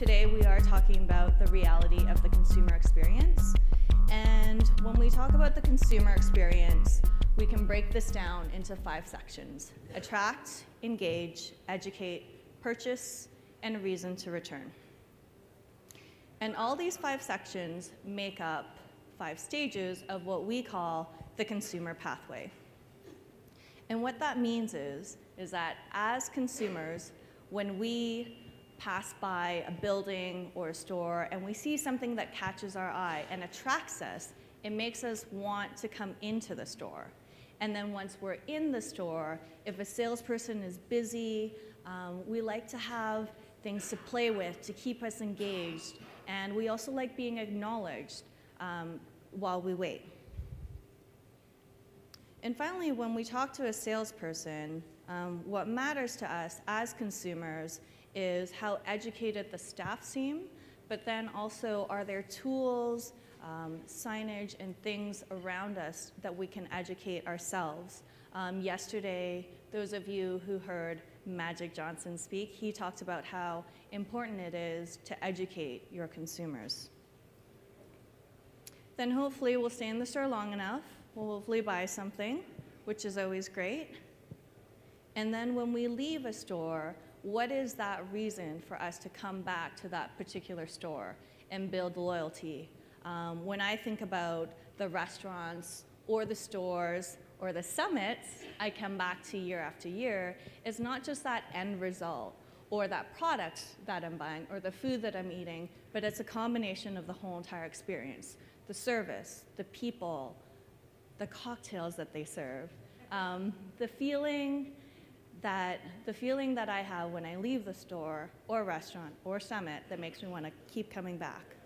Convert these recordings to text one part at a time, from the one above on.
Today we are talking about the reality of the consumer experience. And when we talk about the consumer experience, we can break this down into 5 sections: attract, engage, educate, purchase, and a reason to return. And all these 5 sections make up 5 stages of what we call the consumer pathway. And what that means is that as consumers, when we pass by a building or a store and we see something that catches our eye and attracts us, it makes us want to come into the store. And then once we're in the store, if a salesperson is busy, we like to have things to play with to keep us engaged. And we also like being acknowledged while we wait. And finally, when we talk to a salesperson, what matters to us as consumers is how educated the staff seem, but then also are there tools, signage, and things around us that we can educate ourselves. Yesterday, those of you who heard Magic Johnson speak, he talked about how important it is to educate your consumers. Then hopefully we'll stay in the store long enough, we'll hopefully buy something, which is always great. And then when we leave a store, what is that reason for us to come back to that particular store and build loyalty? When I think about the restaurants or the stores or the summits I come back to year after year, it's not just that end result or that product that I'm buying or the food that I'm eating, but it's a combination of the whole entire experience. The service, the people, the cocktails that they serve, the feeling that I have when I leave the store or restaurant or summit that makes me want to keep coming back.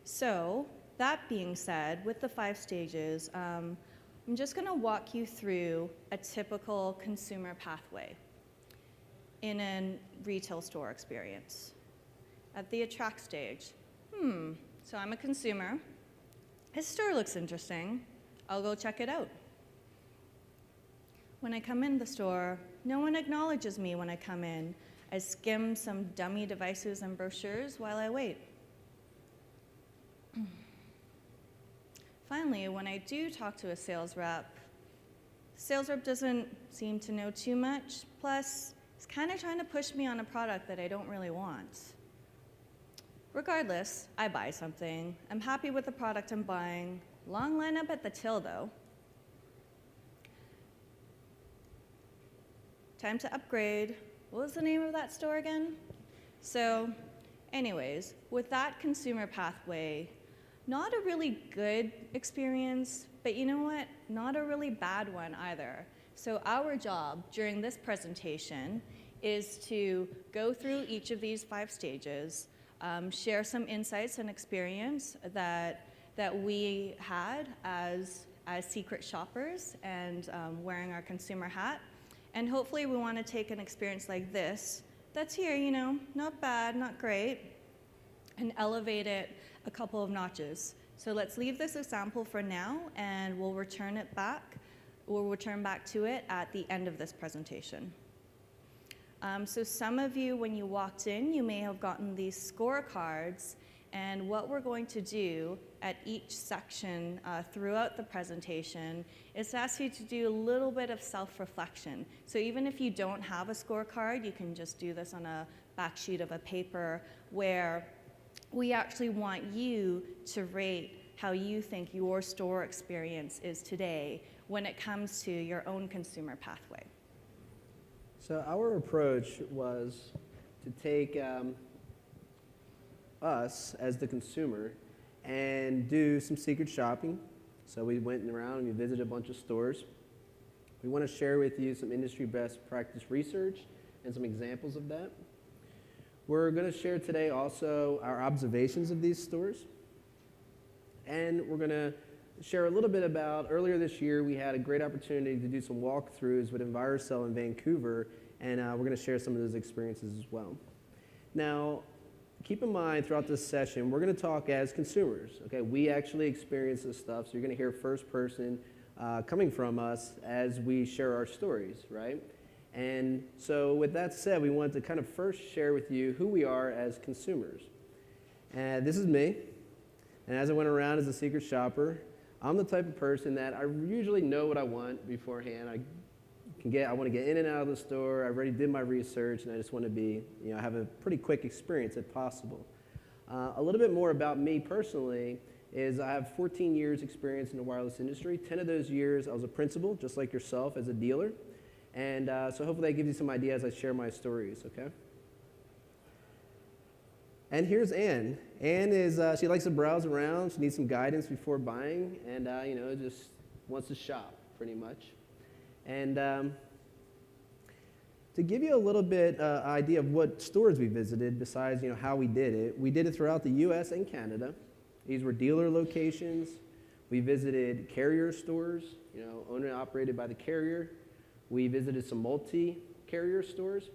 So that being said, with the 5 stages, I'm just going to walk you through a typical consumer pathway in a retail store experience. At the attract stage, so I'm a consumer. His store looks interesting. I'll go check it out. When I come in the store, no one acknowledges me when I come in. I skim some dummy devices and brochures while I wait. Finally, when I do talk to a sales rep, the sales rep doesn't seem to know too much, plus he's kind of trying to push me on a product that I don't really want. Regardless, I buy something. I'm happy with the product I'm buying. Long lineup at the till, though. Time to upgrade. What was the name of that store again? So, anyways, with that consumer pathway, not a really good experience, but you know what? Not a really bad one either. So our job during this presentation is to go through each of these 5 stages, share some insights and experience that we had as secret shoppers and wearing our consumer hat. And hopefully we want to take an experience like this, that's here, you know, not bad, not great, and elevate it a couple of notches. So let's leave this example for now, and we'll return back to it at the end of this presentation. So some of you, when you walked in, you may have gotten these scorecards, and what we're going to do at each section throughout the presentation is to ask you to do a little bit of self-reflection. So even if you don't have a scorecard, you can just do this on a back sheet of a paper where we actually want you to rate how you think your store experience is today when it comes to your own consumer pathway. So our approach was to take us as the consumer and do some secret shopping. So we went around and we visited a bunch of stores. We want to share with you some industry best practice research and some examples of that. We're going to share today also our observations of these stores. And we're going to share a little bit about, earlier this year, we had a great opportunity to do some walkthroughs with EnviroCell in Vancouver, and we're going to share some of those experiences as well. Now, keep in mind throughout this session, we're going to talk as consumers. Okay, we actually experience this stuff, so you're going to hear first person coming from us as we share our stories, right? And so with that said, we wanted to kind of first share with you who we are as consumers. And this is me. And as I went around as a secret shopper, I'm the type of person that I usually know what I want beforehand. I want to get in and out of the store. I already did my research, and I just want to be, have a pretty quick experience if possible. A little bit more about me personally is I have 14 years experience in the wireless industry. 10 of those years I was a principal, just like yourself, as a dealer. And so hopefully that gives you some idea as I share my stories, okay? And here's Anne. Anne is, she likes to browse around. She needs some guidance before buying, and, just wants to shop, pretty much. And to give you a little bit idea of what stores we visited, besides, how we did it throughout the U.S. and Canada. These were dealer locations. We visited carrier stores, owned and operated by the carrier. We visited some multi-carrier stores,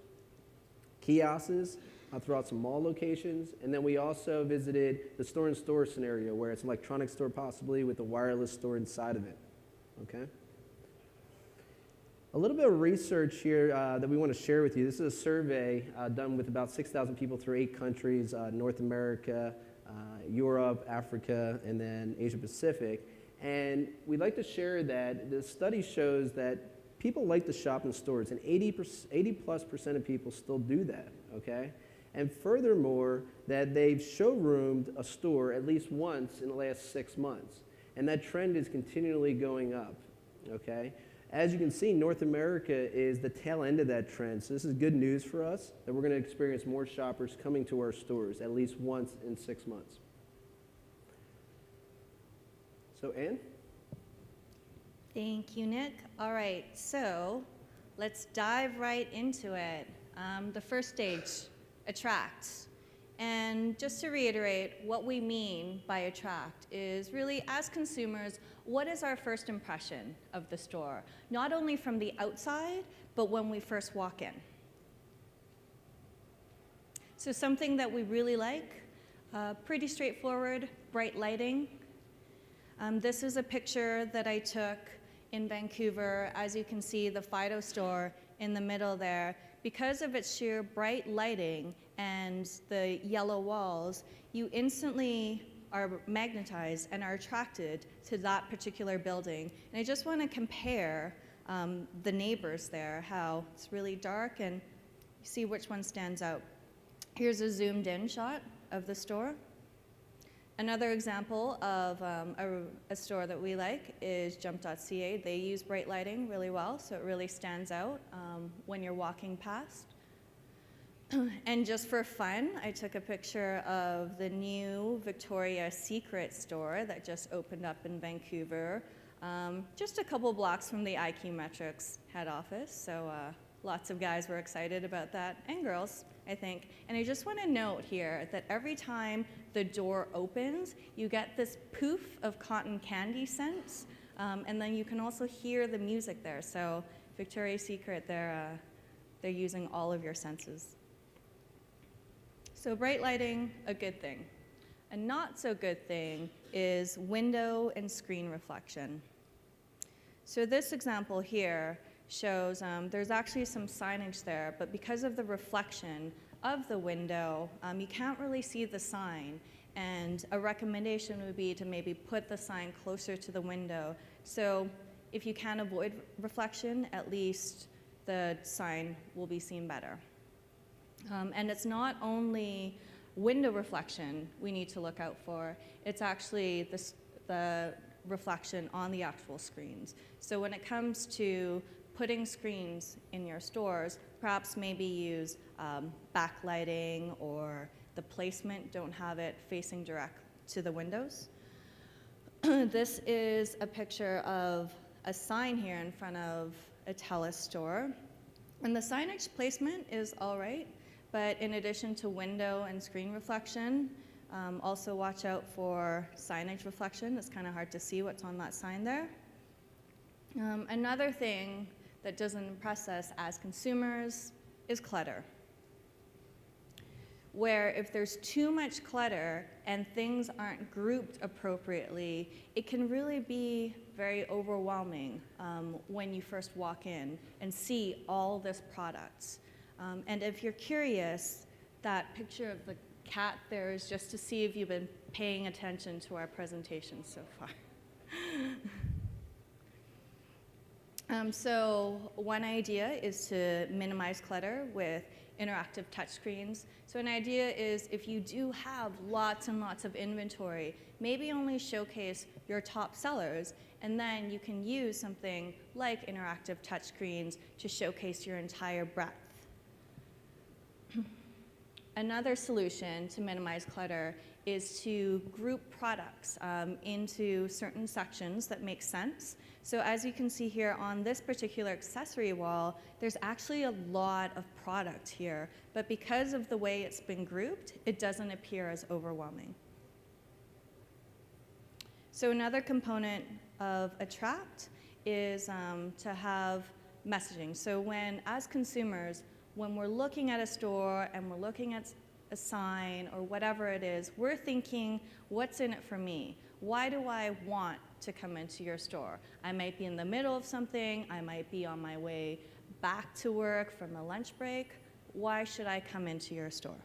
kiosks throughout some mall locations, and then we also visited the store-in-store scenario where it's an electronics store possibly with a wireless store inside of it, okay? A little bit of research here that we want to share with you. This is a survey done with about 6,000 people through 8 countries, North America, Europe, Africa, and then Asia Pacific. And we'd like to share that the study shows that people like to shop in stores, and 80+% of people still do that, okay? And furthermore, that they've showroomed a store at least once in the last 6 months. And that trend is continually going up, okay? As you can see, North America is the tail end of that trend. So this is good news for us that we're going to experience more shoppers coming to our stores at least once in 6 months. So Anne? Thank you, Nick. All right, so let's dive right into it. The first stage, attract. And just to reiterate, what we mean by attract is really, as consumers, what is our first impression of the store? Not only from the outside, but when we first walk in. So something that we really like, pretty straightforward, bright lighting. This is a picture that I took in Vancouver. As you can see, the Fido store in the middle there. Because of its sheer bright lighting and the yellow walls, you instantly are magnetized and are attracted to that particular building. And I just want to compare the neighbors there, how it's really dark, and see which one stands out. Here's a zoomed in shot of the store. Another example of a store that we like is Jump.ca. They use bright lighting really well, so it really stands out when you're walking past. And just for fun, I took a picture of the new Victoria's Secret store that just opened up in Vancouver, just a couple blocks from the IQ Metrics head office. So lots of guys were excited about that, and girls, I think. And I just want to note here that every time the door opens, you get this poof of cotton candy scents, and then you can also hear the music there. So Victoria's Secret, they're using all of your senses. So bright lighting, a good thing. A not so good thing is window and screen reflection. So this example here shows there's actually some signage there, but because of the reflection of the window, you can't really see the sign. And a recommendation would be to maybe put the sign closer to the window. So if you can avoid reflection, at least the sign will be seen better. And it's not only window reflection we need to look out for, it's actually the reflection on the actual screens. So when it comes to putting screens in your stores, perhaps maybe use backlighting, or the placement, don't have it facing direct to the windows. This is a picture of a sign here in front of a TELUS store. And the signage placement is all right, but in addition to window and screen reflection, also watch out for signage reflection. It's kind of hard to see what's on that sign there. Another thing that doesn't impress us as consumers is clutter. Where if there's too much clutter and things aren't grouped appropriately, it can really be very overwhelming when you first walk in and see all this products. And if you're curious, that picture of the cat there is just to see if you've been paying attention to our presentation so far. So one idea is to minimize clutter with interactive touchscreens. So an idea is if you do have lots and lots of inventory, maybe only showcase your top sellers, and then you can use something like interactive touchscreens to showcase your entire breadth. Another solution to minimize clutter is to group products into certain sections that make sense. So as you can see here on this particular accessory wall, there's actually a lot of product here, but because of the way it's been grouped, it doesn't appear as overwhelming. So another component of Attract is to have messaging. So as consumers, when we're looking at a store and we're looking at a sign or whatever it is, we're thinking, what's in it for me? Why do I want to come into your store? I might be in the middle of something. I might be on my way back to work from a lunch break. Why should I come into your store?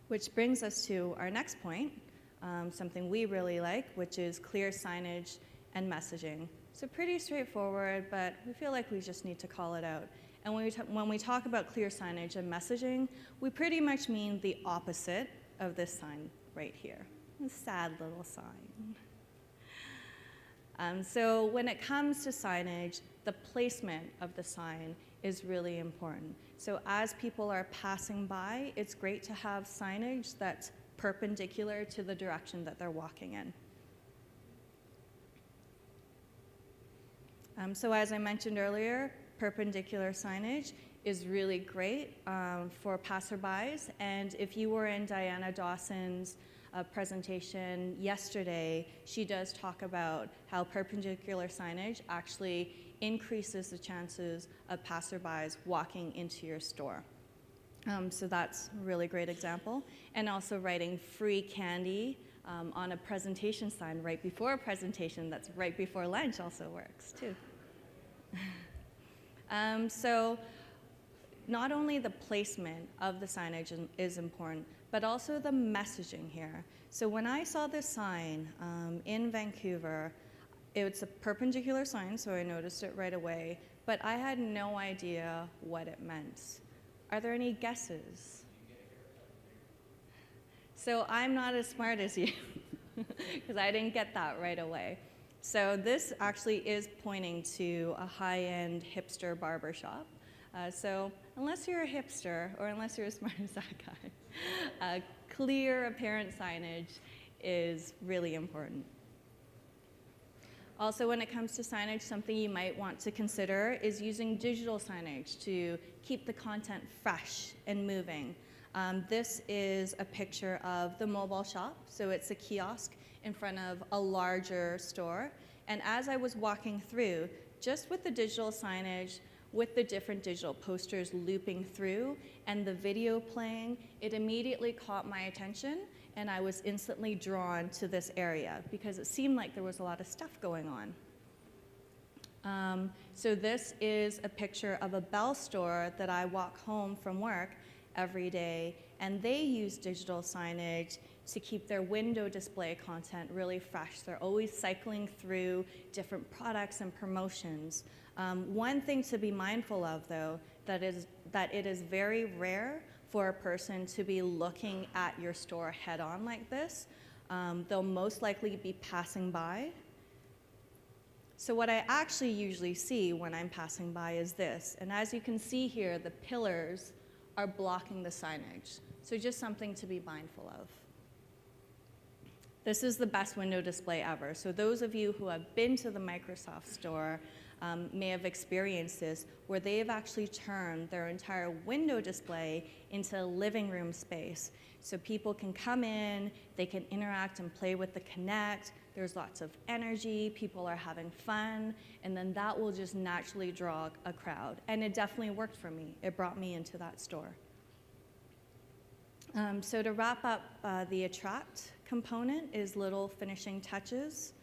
Which brings us to our next point, something we really like, which is clear signage and messaging. So pretty straightforward, but we feel like we just need to call it out. And when we talk about clear signage and messaging, we pretty much mean the opposite of this sign right here. A sad little sign. So when it comes to signage, the placement of the sign is really important. So as people are passing by, it's great to have signage that's perpendicular to the direction that they're walking in. So as I mentioned earlier, perpendicular signage is really great for passerbys. And if you were in Diana Dawson's presentation yesterday, she does talk about how perpendicular signage actually increases the chances of passerbys walking into your store. So that's a really great example. And also writing free candy on a presentation sign right before a presentation that's right before lunch also works too. So not only the placement of the signage is important, but also the messaging here. So when I saw this sign in Vancouver, it's a perpendicular sign, so I noticed it right away, but I had no idea what it meant. Are there any guesses? So I'm not as smart as you, because I didn't get that right away. So this actually is pointing to a high-end hipster barbershop. So unless you're a hipster, or unless you're as smart as that guy, clear apparent signage is really important. Also, when it comes to signage, something you might want to consider is using digital signage to keep the content fresh and moving. This is a picture of the mobile shop. So it's a kiosk in front of a larger store. And as I was walking through, just with the digital signage, with the different digital posters looping through and the video playing, it immediately caught my attention, and I was instantly drawn to this area because it seemed like there was a lot of stuff going on. So this is a picture of a Bell store that I walk home from work every day, and they use digital signage to keep their window display content really fresh. They're always cycling through different products and promotions. One thing to be mindful of, though, that it is very rare for a person to be looking at your store head-on like this. They'll most likely be passing by. So what I actually usually see when I'm passing by is this. And as you can see here, the pillars are blocking the signage. So just something to be mindful of. This is the best window display ever. So those of you who have been to the Microsoft store may have experienced this, where they have actually turned their entire window display into a living room space. So people can come in, they can interact and play with the Kinect, there's lots of energy, people are having fun, and then that will just naturally draw a crowd. And it definitely worked for me. It brought me into that store. So to wrap up, the Attract component is little finishing touches.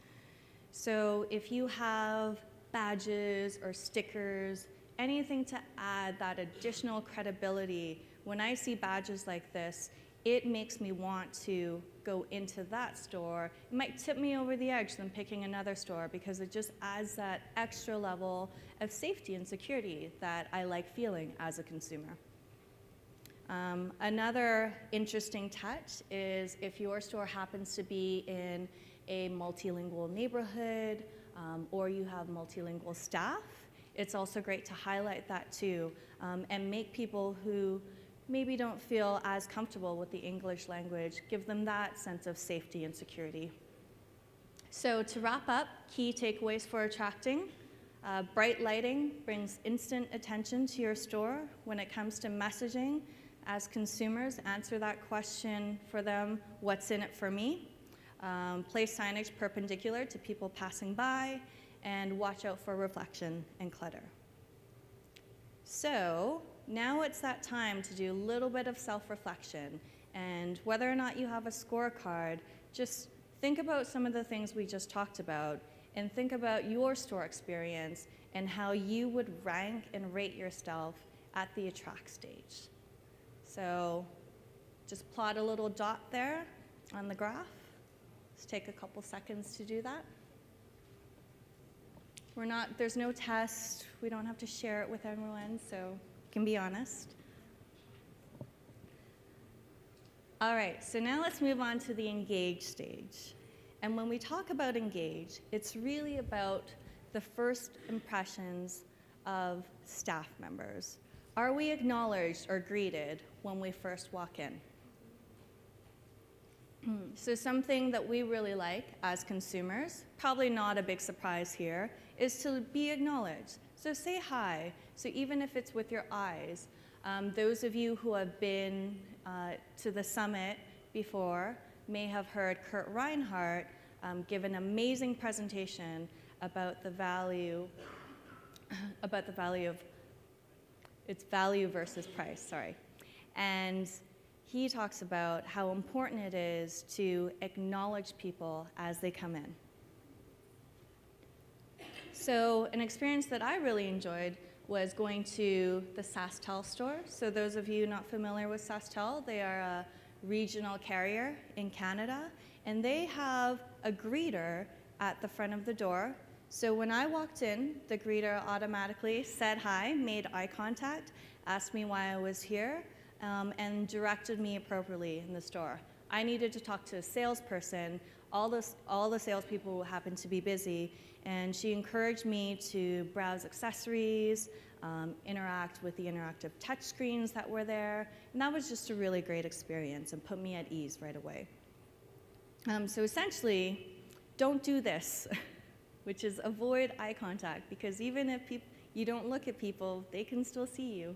So if you have badges or stickers, anything to add that additional credibility, when I see badges like this, it makes me want to go into that store. It might tip me over the edge than picking another store because it just adds that extra level of safety and security that I like feeling as a consumer. Another interesting touch is if your store happens to be in a multilingual neighborhood or you have multilingual staff, it's also great to highlight that too and make people who maybe don't feel as comfortable with the English language, give them that sense of safety and security. So to wrap up, key takeaways for attracting. Bright lighting brings instant attention to your store. When it comes to messaging, as consumers, answer that question for them, what's in it for me? Place signage perpendicular to people passing by, and watch out for reflection and clutter. So now it's that time to do a little bit of self-reflection, and whether or not you have a scorecard, just think about some of the things we just talked about, and think about your store experience and how you would rank and rate yourself at the attract stage. So just plot a little dot there on the graph. Let's take a couple seconds to do that. There's no test. We don't have to share it with everyone, so you can be honest. All right, so now let's move on to the engage stage. And when we talk about engage, it's really about the first impressions of staff members. Are we acknowledged or greeted when we first walk in? So something that we really like as consumers, probably not a big surprise here, is to be acknowledged. So say hi. So even if it's with your eyes, those of you who have been to the summit before may have heard Kurt Reinhardt give an amazing presentation about the value of its value versus price, sorry. And he talks about how important it is to acknowledge people as they come in. So an experience that I really enjoyed was going to the SaskTel store. So those of you not familiar with SaskTel, they are a regional carrier in Canada, and they have a greeter at the front of the door. So when I walked in, the greeter automatically said hi, made eye contact, asked me why I was here, and directed me appropriately in the store. I needed to talk to a salesperson. All the salespeople happened to be busy, and she encouraged me to browse accessories, interact with the interactive touch screens that were there, and that was just a really great experience and put me at ease right away. So essentially, don't do this, which is avoid eye contact, because even if you don't look at people, they can still see you.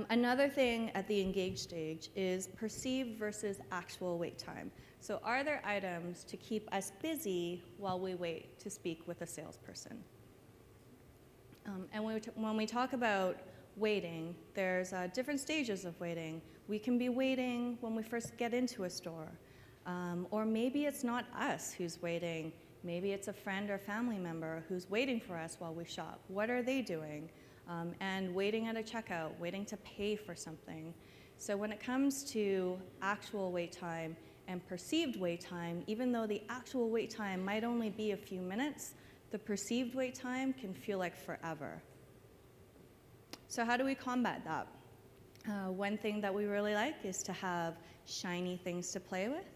Another thing at the engage stage is perceived versus actual wait time. So are there items to keep us busy while we wait to speak with a salesperson? And when we talk about waiting, there's different stages of waiting. We can be waiting when we first get into a store. Or maybe it's not us who's waiting. Maybe it's a friend or family member who's waiting for us while we shop. What are they doing? And waiting at a checkout, waiting to pay for something. So when it comes to actual wait time and perceived wait time, even though the actual wait time might only be a few minutes, the perceived wait time can feel like forever. So how do we combat that? One thing that we really like is to have shiny things to play with.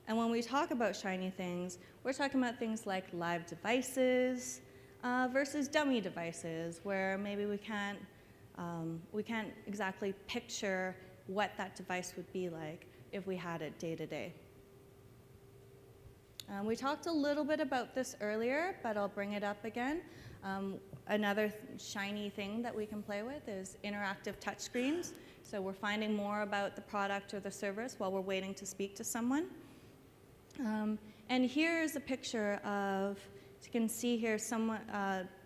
And when we talk about shiny things, we're talking about things like live devices, versus dummy devices, where maybe we can't exactly picture what that device would be like if we had it day to day. We talked a little bit about this earlier, but I'll bring it up again. Another shiny thing that we can play with is interactive touchscreens. So we're finding more about the product or the service while we're waiting to speak to someone. And here's a picture of, you can see here,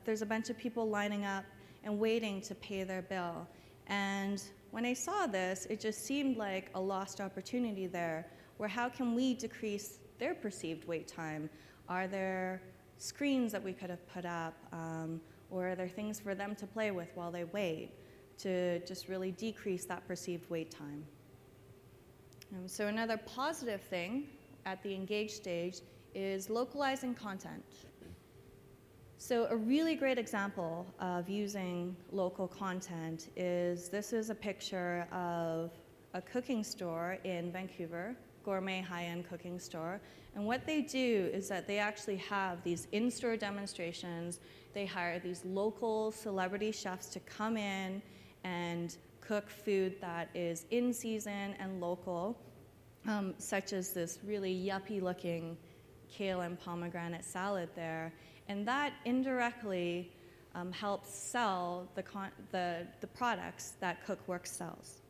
there's a bunch of people lining up and waiting to pay their bill. And when I saw this, it just seemed like a lost opportunity there, where how can we decrease their perceived wait time? Are there screens that we could have put up, or are there things for them to play with while they wait to just really decrease that perceived wait time? So another positive thing at the engage stage is localizing content. So a really great example of using local content is, this is a picture of a cooking store in Vancouver, gourmet high-end cooking store. And what they do is that they actually have these in-store demonstrations. They hire these local celebrity chefs to come in and cook food that is in season and local, such as this really yuppie looking kale and pomegranate salad there. And that indirectly helps sell the products that Cookworks sells.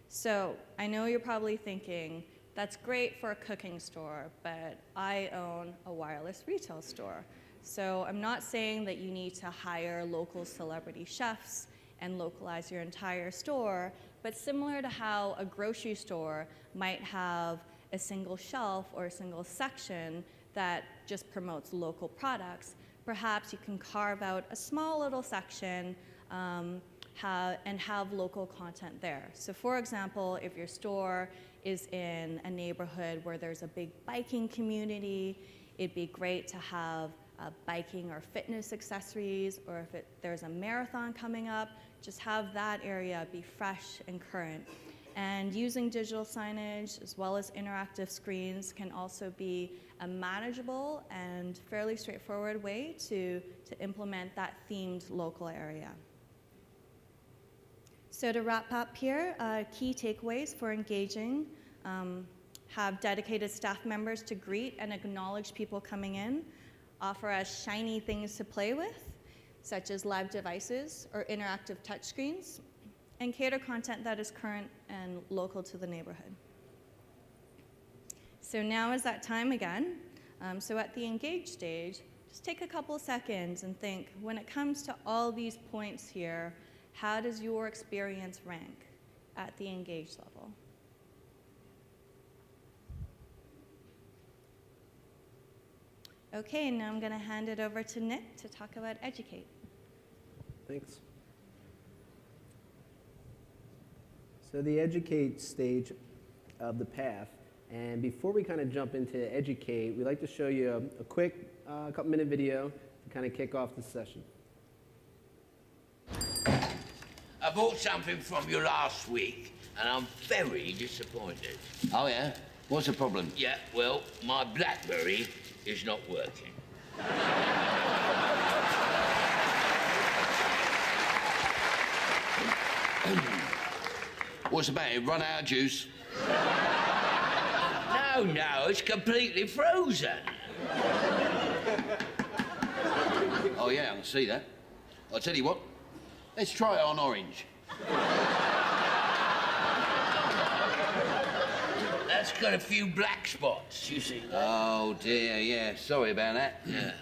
So I know you're probably thinking, that's great for a cooking store, but I own a wireless retail store. So I'm not saying that you need to hire local celebrity chefs and localize your entire store, but similar to how a grocery store might have a single shelf or a single section that just promotes local products, perhaps you can carve out a small little section and have local content there. So for example, if your store is in a neighborhood where there's a big biking community, it'd be great to have biking or fitness accessories, or if there's a marathon coming up, just have that area be fresh and current. And using digital signage as well as interactive screens can also be a manageable and fairly straightforward way to implement that themed local area. So to wrap up here, key takeaways for engaging: have dedicated staff members to greet and acknowledge people coming in, offer us shiny things to play with, such as live devices or interactive touchscreens, and cater content that is current and local to the neighborhood. So now is that time again. So at the engage stage, just take a couple seconds and think, when it comes to all these points here, how does your experience rank at the engage level? Okay, now I'm going to hand it over to Nick to talk about educate. Thanks. So the educate stage of the path, and before we kind of jump into educate, we'd like to show you a quick couple-minute video to kind of kick off the session. I bought something from you last week, and I'm very disappointed. Oh, yeah? What's the problem? Yeah, well, my BlackBerry is not working. What's the matter? Run out of juice? No, it's completely frozen. Oh, yeah, I can see that. I'll tell you what, let's try it on orange. That's got a few black spots, you see. Oh, dear, yeah. Sorry about that. Yeah.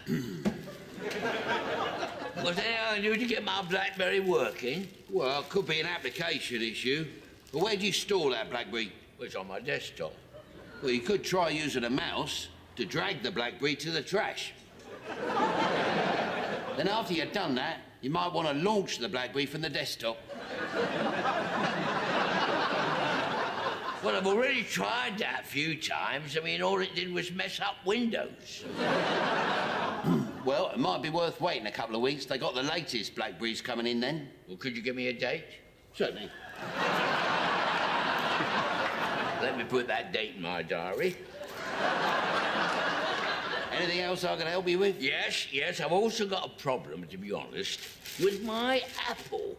Was there anything I can do to get my BlackBerry working? Well, it could be an application issue. But where do you store that BlackBerry? Well, it's on my desktop. Well, you could try using a mouse to drag the BlackBerry to the trash. Then after you've done that, you might want to launch the BlackBerry from the desktop. Well, I've already tried that a few times. I mean, all it did was mess up Windows. Well, it might be worth waiting a couple of weeks. They got the latest BlackBerries coming in then. Well, could you give me a date? Certainly. Let me put that date in my diary. Anything else I can help you with? Yes, I've also got a problem, to be honest, with my Apple.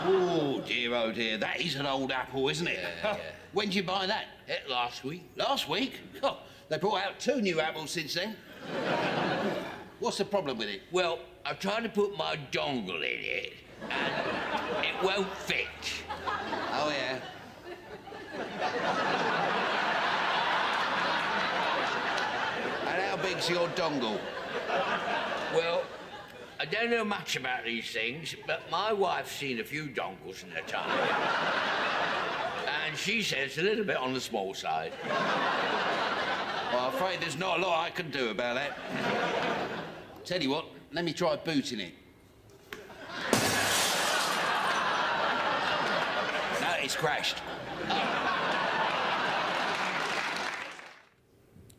Oh, dear, that is an old Apple, isn't it? Yeah. When did you buy that? Last week. Last week? Oh, they brought out 2 new Apples since then. What's the problem with it? Well, I tried to put my dongle in it, and it won't fit. Oh, yeah. And how big's your dongle? Well, I don't know much about these things, but my wife's seen a few dongles in her time. And she says a little bit on the small side. Well, I'm afraid there's not a lot I can do about that. Tell you what, let me try booting it. No, it's crashed.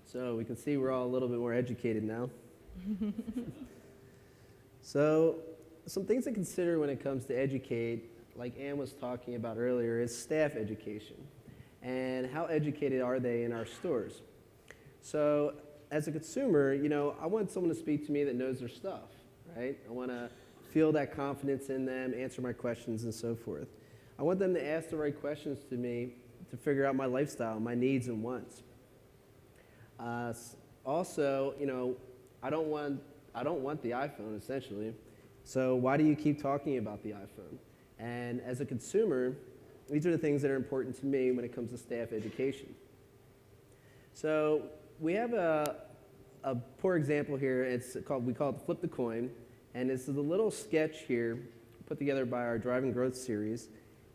So we can see we're all a little bit more educated now. So some things to consider when it comes to educate, like Ann was talking about earlier, is staff education. And how educated are they in our stores? So as a consumer, I want someone to speak to me that knows their stuff, right? I want to feel that confidence in them, answer my questions, and so forth. I want them to ask the right questions to me to figure out my lifestyle, my needs and wants. Also, I don't want the iPhone, essentially. So why do you keep talking about the iPhone? And as a consumer, these are the things that are important to me when it comes to staff education. So we have a poor example here. We call it Flip the Coin. And this is a little sketch here put together by our Driving Growth series.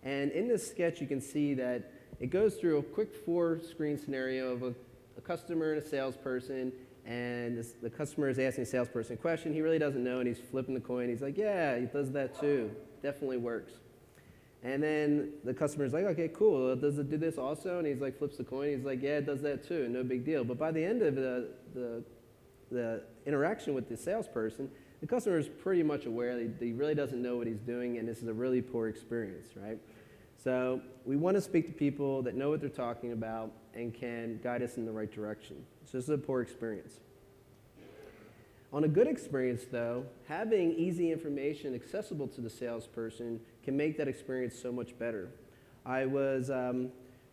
And in this sketch, you can see that it goes through a quick 4-screen scenario of a customer and a salesperson. And the customer is asking the salesperson a question. He really doesn't know, and he's flipping the coin. He's like, yeah, he does that too. Definitely works. And then the customer's like, okay, cool. Does it do this also? And he's like, flips the coin. He's like, yeah, it does that too. No big deal. But by the end of the interaction with the salesperson, the customer is pretty much aware that he really doesn't know what he's doing, and this is a really poor experience, right? So we want to speak to people that know what they're talking about and can guide us in the right direction. So this is a poor experience. On a good experience, though, having easy information accessible to the salesperson can make that experience so much better. I was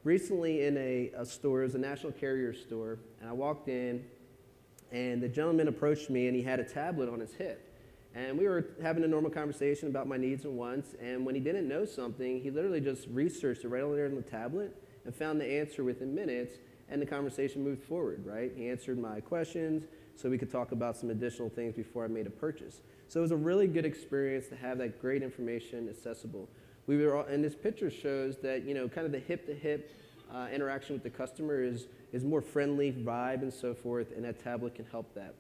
recently in a store, it was a national carrier store, and I walked in, and the gentleman approached me, and he had a tablet on his hip. And we were having a normal conversation about my needs and wants, and when he didn't know something, he literally just researched it right over there on the tablet and found the answer within minutes, and the conversation moved forward, right? He answered my questions, so we could talk about some additional things before I made a purchase. So it was a really good experience to have that great information accessible. And this picture shows that, kind of the hip-to-hip interaction with the customer is more friendly vibe and so forth, and that tablet can help that.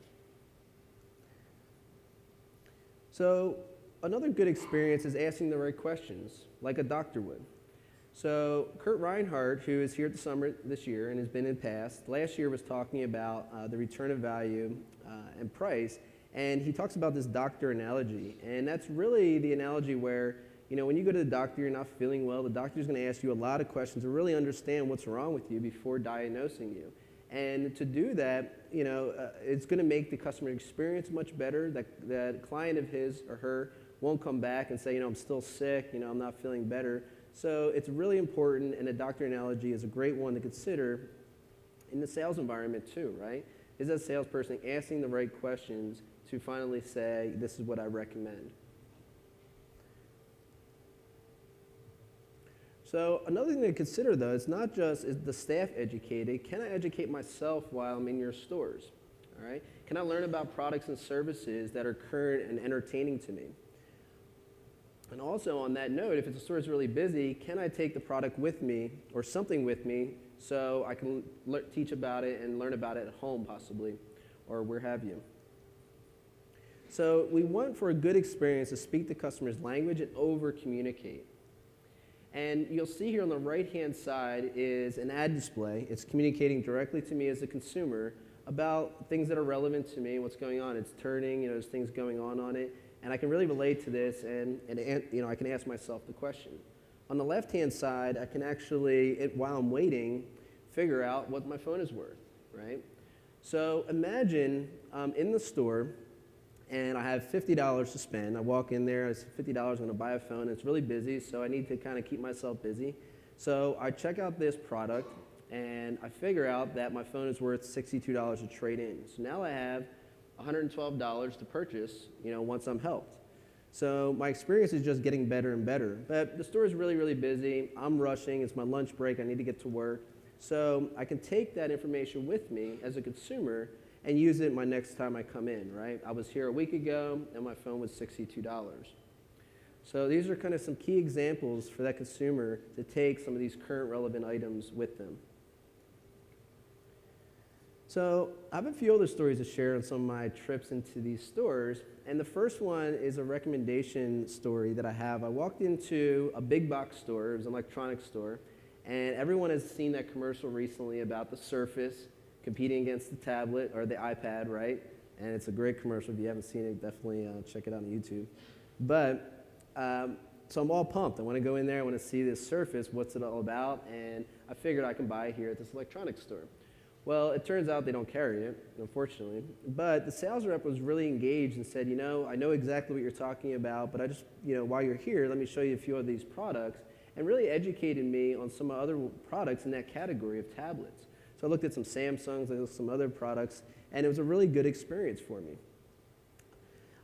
So another good experience is asking the right questions, like a doctor would. So Kurt Reinhardt, who is here at the summit this year and has been in past, last year was talking about the return of value and price, and he talks about this doctor analogy. And that's really the analogy where, when you go to the doctor, you're not feeling well, the doctor's going to ask you a lot of questions to really understand what's wrong with you before diagnosing you. And to do that, it's going to make the customer experience much better. That client of his or her won't come back and say, I'm still sick, I'm not feeling better. So it's really important, and a doctor analogy is a great one to consider in the sales environment too, right? Is that salesperson asking the right questions to finally say, this is what I recommend. So another thing to consider, though, it's not just is the staff educated. Can I educate myself while I'm in your stores? All right? Can I learn about products and services that are current and entertaining to me? And also on that note, if the store is really busy, can I take the product with me or something with me so I can teach about it and learn about it at home possibly, or where have you? So we want for a good experience to speak the customer's language and over-communicate. And you'll see here on the right-hand side is an ad display. It's communicating directly to me as a consumer about things that are relevant to me, what's going on. It's turning, there's things going on it. And I can really relate to this, and I can ask myself the question. On the left-hand side, I can actually, while I'm waiting, figure out what my phone is worth, right? So imagine I'm in the store, and I have $50 to spend. I walk in there, I say $50, I'm going to buy a phone. It's really busy, so I need to kind of keep myself busy. So I check out this product, and I figure out that my phone is worth $62 to trade in. So now I have $112 to purchase, once I'm helped. So my experience is just getting better and better. But the store is really, really busy. I'm rushing. It's my lunch break. I need to get to work. So I can take that information with me as a consumer and use it my next time I come in, right? I was here a week ago, and my phone was $62. So these are kind of some key examples for that consumer to take some of these current relevant items with them. So I have a few other stories to share on some of my trips into these stores. And the first one is a recommendation story that I have. I walked into a big box store. It was an electronics store. And everyone has seen that commercial recently about the Surface competing against the tablet or the iPad, right? And it's a great commercial. If you haven't seen it, definitely check it out on YouTube. But, so I'm all pumped. I want to go in there. I want to see this Surface, what's it all about. And I figured I can buy it here at this electronics store. Well, it turns out they don't carry it, unfortunately. But the sales rep was really engaged and said, I know exactly what you're talking about, but I just, while you're here, let me show you a few of these products, and really educated me on some other products in that category of tablets. So I looked at some Samsungs, I looked at some other products, and it was a really good experience for me.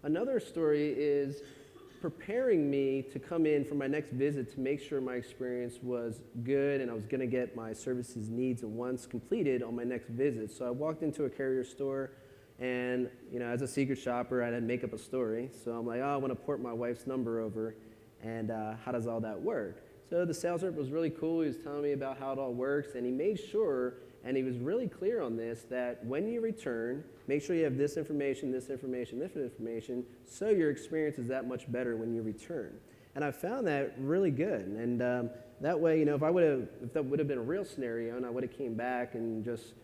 Another story is preparing me to come in for my next visit to make sure my experience was good and I was going to get my services, needs, and wants completed on my next visit. So I walked into a Carrier store, and as a secret shopper, I didn't make up a story. So I'm like, I want to port my wife's number over, and how does all that work? So the sales rep was really cool. He was telling me about how it all works, and he made sure, and he was really clear on this, that when you return, make sure you have this information, this information, this information, so your experience is that much better when you return. And I found that really good. And that way, if that would have been a real scenario, and I would have came back and just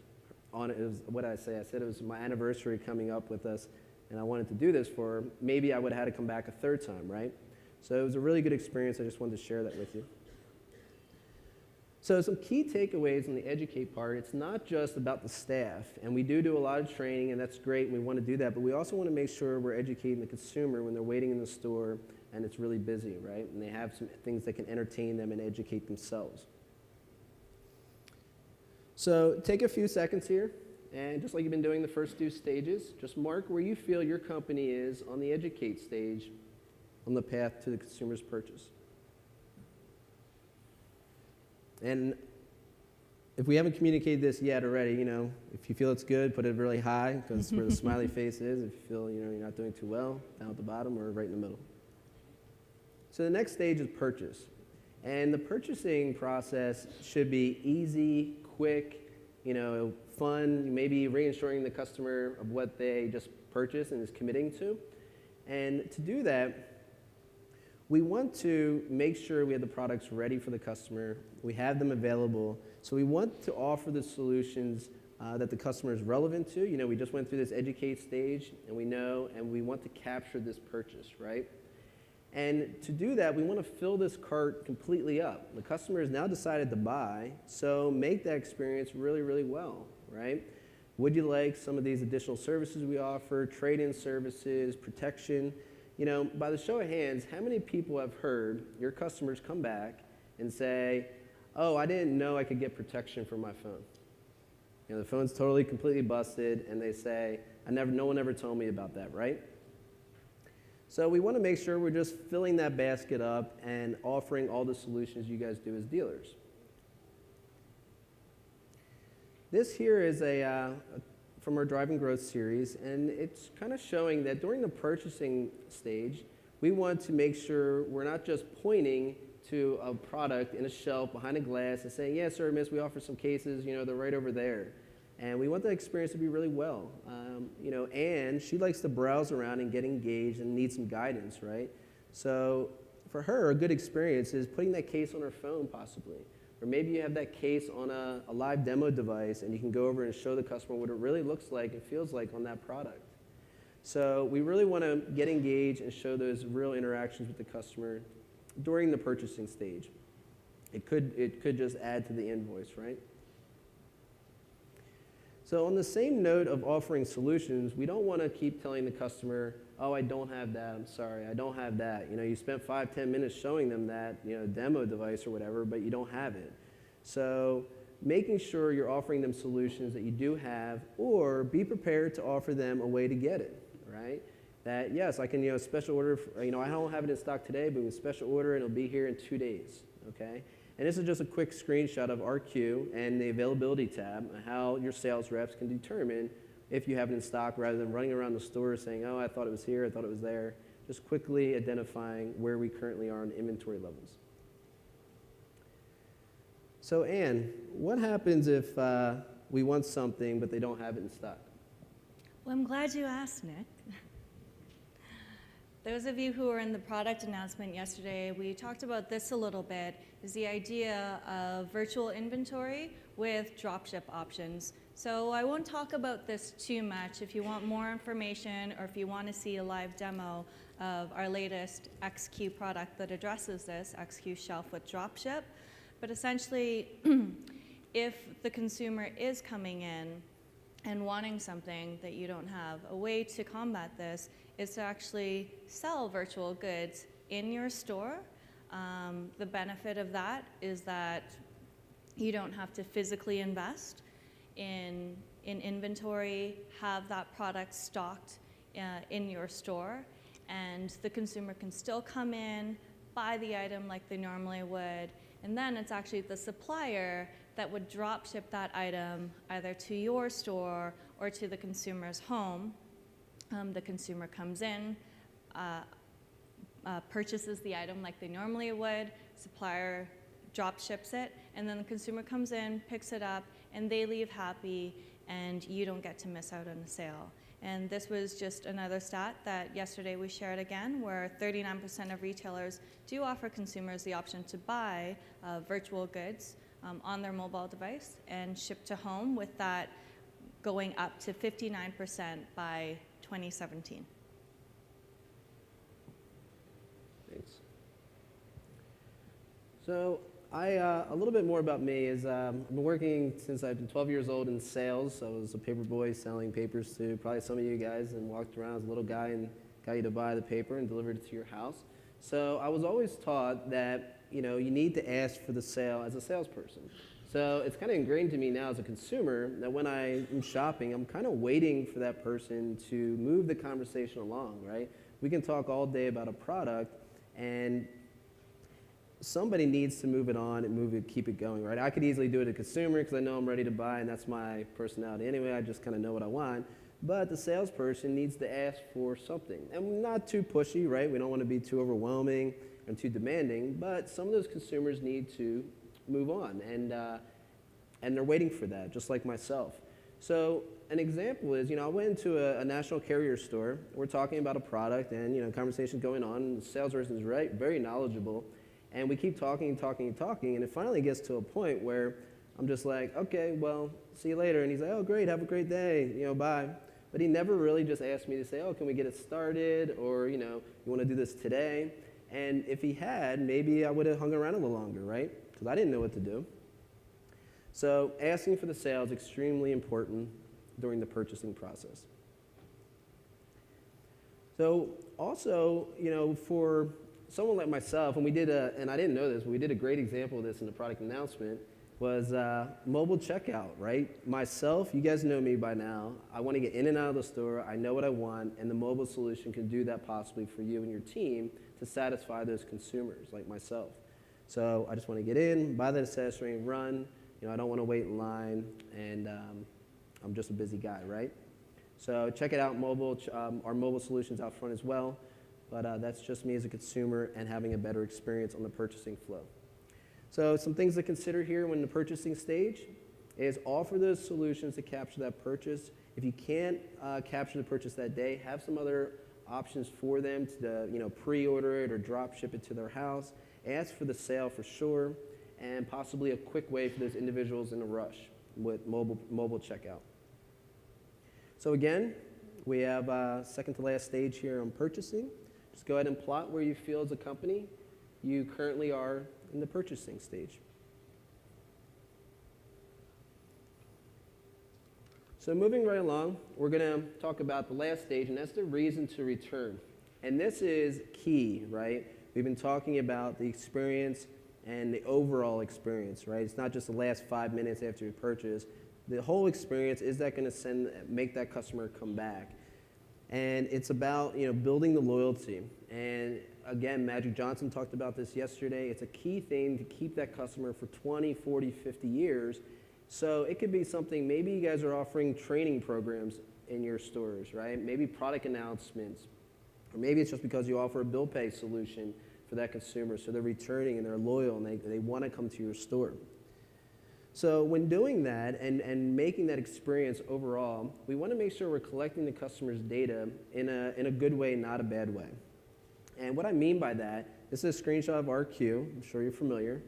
it was, what did I say? I said it was my anniversary coming up with us, and I wanted to do this for her. Maybe I would have had to come back a third time, right? So it was a really good experience. I just wanted to share that with you. So some key takeaways on the educate part, it's not just about the staff, and we do a lot of training, and that's great, and we want to do that, but we also want to make sure we're educating the consumer when they're waiting in the store and it's really busy, right? And they have some things that can entertain them and educate themselves. So take a few seconds here, and just like you've been doing the first two stages, just mark where you feel your company is on the educate stage on the path to the consumer's purchase. And if we haven't communicated this yet already, if you feel it's good, put it really high, because it's where the smiley face is. If you feel, you're not doing too well, down at the bottom or right in the middle. So the next stage is purchase. And the purchasing process should be easy, quick, fun, maybe reassuring the customer of what they just purchased and is committing to. And to do that, we want to make sure we have the products ready for the customer, we have them available, so we want to offer the solutions that the customer is relevant to. We just went through this educate stage, and we want to capture this purchase, right? And to do that, we want to fill this cart completely up. The customer has now decided to buy, so make that experience really, really well, right? Would you like some of these additional services we offer, trade-in services, protection? By the show of hands, how many people have heard your customers come back and say, oh, I didn't know I could get protection for my phone. The phone's totally, completely busted, and they say, no one ever told me about that, right? So we want to make sure we're just filling that basket up and offering all the solutions you guys do as dealers. This here is from our Driving Growth series, and it's kind of showing that during the purchasing stage, we want to make sure we're not just pointing to a product in a shelf behind a glass and saying, yes, sir, miss, we offer some cases, they're right over there. And we want the experience to be really well. And she likes to browse around and get engaged and need some guidance, right? So for her, a good experience is putting that case on her phone, possibly. Or maybe you have that case on a live demo device, and you can go over and show the customer what it really looks like and feels like on that product. So we really want to get engaged and show those real interactions with the customer during the purchasing stage. It could just add to the invoice, right? So on the same note of offering solutions, we don't want to keep telling the customer, oh, I don't have that, I'm sorry, I don't have that. You spent 5-10 minutes showing them that demo device or whatever, but you don't have it. So making sure you're offering them solutions that you do have, or be prepared to offer them a way to get it, right? That, yes, I can special order, I don't have it in stock today, but we can special order and it'll be here in 2 days, okay? And this is just a quick screenshot of our queue and the availability tab, and how your sales reps can determine if you have it in stock rather than running around the store saying, oh, I thought it was here, I thought it was there. just quickly identifying where we currently are in inventory levels. So Anne, what happens if we want something but they don't have it in stock? Well, I'm glad you asked, Nick. Those of you who were in the product announcement yesterday, we talked about this a little bit, is the idea of virtual inventory with dropship options. So I won't talk about this too much. If you want more information or if you want to see a live demo of our latest XQ product that addresses this, XQ Shelf with Dropship. But essentially, if the consumer is coming in and wanting something that you don't have, a way to combat this is to actually sell virtual goods in your store. The benefit of that is that you don't have to physically invest in inventory, have that product stocked in your store, and the consumer can still come in, buy the item like they normally would, and then it's actually the supplier that would drop ship that item either to your store or to the consumer's home. The consumer comes in, purchases the item like they normally would, supplier drop ships it, and then the consumer comes in, picks it up, and they leave happy, and you don't get to miss out on the sale. And this was just another stat that yesterday we shared again, where 39% of retailers do offer consumers the option to buy virtual goods on their mobile device and ship to home, with that going up to 59% by 2017. Thanks. So a little bit more about me is I've been working since I've been 12 years old in sales. I was a paper boy selling papers to probably some of you guys, and walked around as a little guy and got you to buy the paper and delivered it to your house. So I was always taught that you need to ask for the sale as a salesperson. So it's kind of ingrained to me now as a consumer that when I am shopping, I'm kind of waiting for that person to move the conversation along, right? We can talk all day about a product, and somebody needs to move it on and keep it going, right? I could easily do it as a consumer because I know I'm ready to buy, and that's my personality anyway. I just kind of know what I want. But the salesperson needs to ask for something. And not too pushy, right? We don't want to be too overwhelming and too demanding, but some of those consumers need to move on, and they're waiting for that, just like myself. So an example is, I went into a national carrier store. We're talking about a product, and conversation's going on, and the salesperson is very knowledgeable, and we keep talking, and it finally gets to a point where I'm just like, okay, well, see you later. And he's like, oh, great, have a great day, bye. But he never really just asked me to say, oh, can we get it started, or you want to do this today? And if he had, maybe I would have hung around a little longer, right? Because I didn't know what to do. So asking for the sale is extremely important during the purchasing process. So also, for someone like myself, and we did and I didn't know this, but we did a great example of this in the product announcement, was mobile checkout, right? Myself, you guys know me by now. I want to get in and out of the store. I know what I want, and the mobile solution can do that possibly for you and your team to satisfy those consumers like myself. So I just want to get in, buy the accessory, and run. I don't want to wait in line, and I'm just a busy guy, right? So check it out, our mobile solutions out front as well. But that's just me as a consumer and having a better experience on the purchasing flow. So some things to consider here when the purchasing stage is offer those solutions to capture that purchase. If you can't capture the purchase that day, have some other options for them to pre-order it or drop ship it to their house. Ask for the sale for sure, and possibly a quick way for those individuals in a rush with mobile checkout. So again, we have second to last stage here on purchasing. Just go ahead and plot where you feel as a company you currently are in the purchasing stage. So moving right along, we're going to talk about the last stage, and that's the reason to return. And this is key, right? We've been talking about the experience and the overall experience, right? It's not just the last 5 minutes after you purchase. The whole experience, is that going to make that customer come back? And it's about building the loyalty. And again, Magic Johnson talked about this yesterday. It's a key thing to keep that customer for 20, 40, 50 years. So it could be something, maybe you guys are offering training programs in your stores, right? Maybe product announcements, Or maybe it's just because you offer a bill pay solution for that consumer, so they're returning and they're loyal and they want to come to your store. So when doing that and making that experience overall, we want to make sure we're collecting the customer's data in a good way, not a bad way. And what I mean by that, this is a screenshot of our queue. I'm sure you're familiar.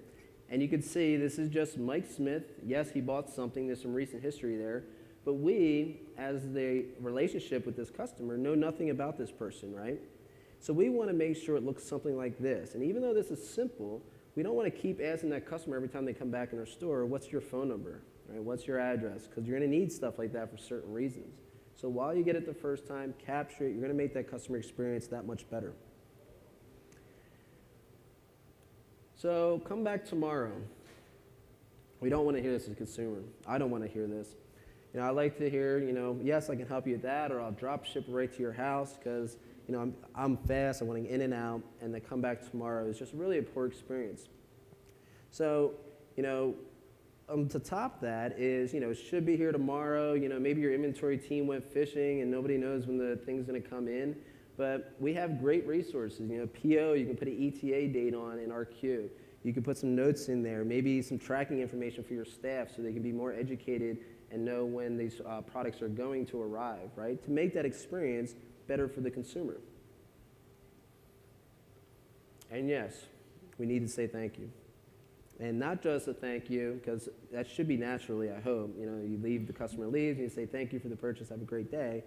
And you can see this is just Mike Smith. Yes, he bought something. There's some recent history there. But we, as the relationship with this customer, know nothing about this person, right? So we want to make sure it looks something like this. And even though this is simple, we don't want to keep asking that customer every time they come back in our store, what's your phone number, right? What's your address? Because you're going to need stuff like that for certain reasons. So while you get it the first time, capture it. You're going to make that customer experience that much better. So come back tomorrow. We don't want to hear this as a consumer. I don't want to hear this. You know, I like to hear, yes, I can help you with that, or I'll drop ship right to your house because, I'm fast, I want to get in and out, and then come back tomorrow. It's just really a poor experience. So, to top that is, it should be here tomorrow. Maybe your inventory team went fishing and nobody knows when the thing's going to come in. But we have great resources. PO, you can put an ETA date on in our queue. You can put some notes in there, maybe some tracking information for your staff so they can be more educated and know when these products are going to arrive, right? To make that experience better for the consumer. And yes, we need to say thank you. And not just a thank you, because that should be naturally, I hope. You leave, the customer leaves, and you say thank you for the purchase, have a great day.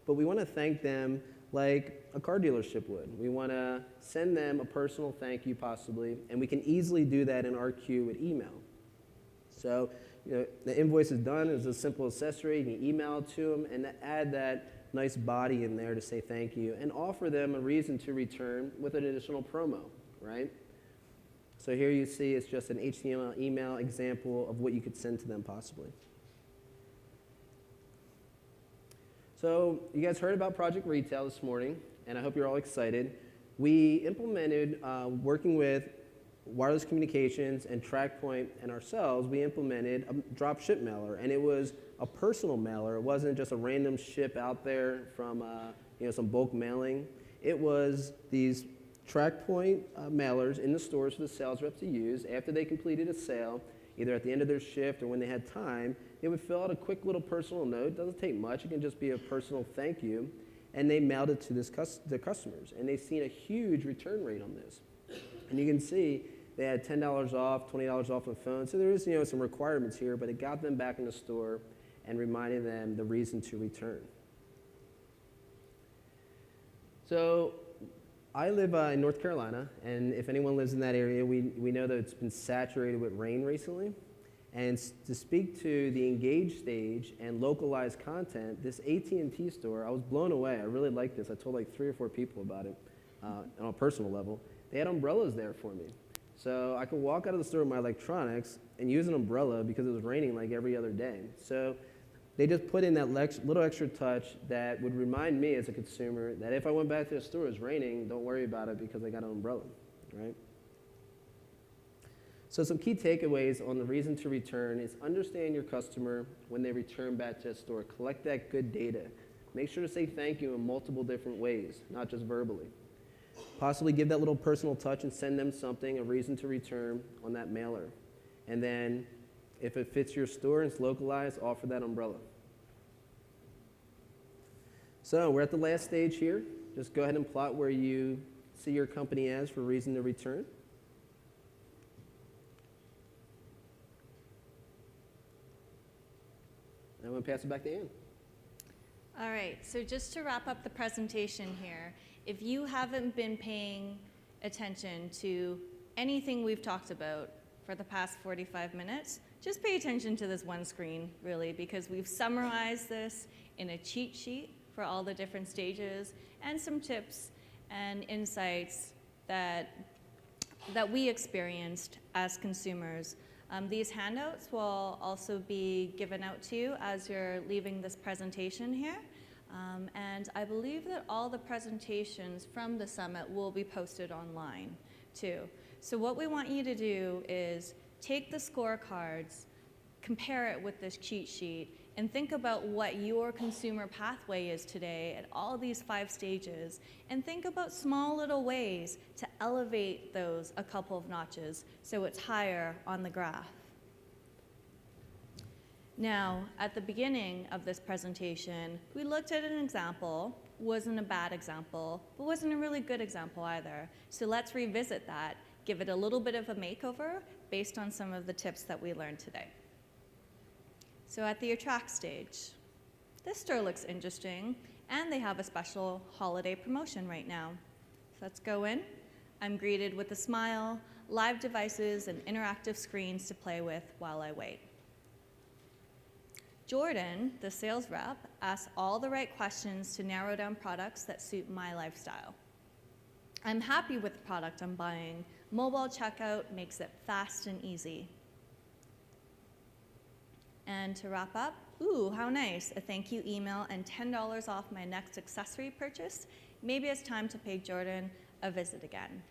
But we want to thank them like a car dealership would. We want to send them a personal thank you possibly, and we can easily do that in our queue with email. So the invoice is done, it's a simple accessory, you can email it to them and add that nice body in there to say thank you and offer them a reason to return with an additional promo, right? So here you see it's just an HTML email example of what you could send to them possibly. So you guys heard about Project Retail this morning, and I hope you're all excited. We implemented, working with Wireless Communications and TrackPoint and ourselves, we implemented a Dropship mailer, and it was a personal mailer. It wasn't just a random ship out there from some bulk mailing. It was these TrackPoint mailers in the stores for the sales rep to use after they completed a sale, either at the end of their shift or when they had time. They would fill out a quick little personal note. It doesn't take much. It can just be a personal thank you. And they mailed it to the customers. And they've seen a huge return rate on this. And you can see they had $10 off, $20 off on phone. So there is some requirements here, but it got them back in the store and reminded them the reason to return. So I live in North Carolina, and if anyone lives in that area, we know that it's been saturated with rain recently. And to speak to the engaged stage and localized content, this AT&T store, I was blown away. I really liked this. I told like 3 or 4 people about it on a personal level. They had umbrellas there for me. So I could walk out of the store with my electronics and use an umbrella because it was raining like every other day. So they just put in that little extra touch that would remind me as a consumer that if I went back to the store, it was raining, don't worry about it because I got an umbrella, right? So some key takeaways on the reason to return is understand your customer when they return back to the store. Collect that good data. Make sure to say thank you in multiple different ways, not just verbally. Possibly give that little personal touch and send them something, a reason to return on that mailer. And then if it fits your store and it's localized, offer that umbrella. So we're at the last stage here. Just go ahead and plot where you see your company as for reason to return. I'm going to pass it back to Ann. All right, so just to wrap up the presentation here, if you haven't been paying attention to anything we've talked about for the past 45 minutes, just pay attention to this one screen, really, because we've summarized this in a cheat sheet for all the different stages and some tips and insights that we experienced as consumers. These handouts will also be given out to you as you're leaving this presentation here. And I believe that all the presentations from the summit will be posted online too. So what we want you to do is take the scorecards, compare it with this cheat sheet, and think about what your consumer pathway is today at all these 5 stages, and think about small little ways to elevate those a couple of notches so it's higher on the graph. Now, at the beginning of this presentation, we looked at an example. Wasn't a bad example, but wasn't a really good example either. So let's revisit that, give it a little bit of a makeover based on some of the tips that we learned today. So at the attract stage, this store looks interesting, and they have a special holiday promotion right now. So let's go in. I'm greeted with a smile, live devices, and interactive screens to play with while I wait. Jordan, the sales rep, asks all the right questions to narrow down products that suit my lifestyle. I'm happy with the product I'm buying. Mobile checkout makes it fast and easy. And to wrap up, ooh, how nice, a thank you email and $10 off my next accessory purchase. Maybe it's time to pay Jordan a visit again.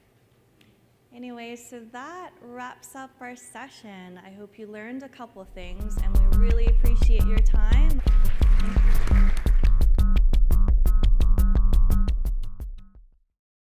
Anyway, so that wraps up our session. I hope you learned a couple of things, and we really appreciate your time.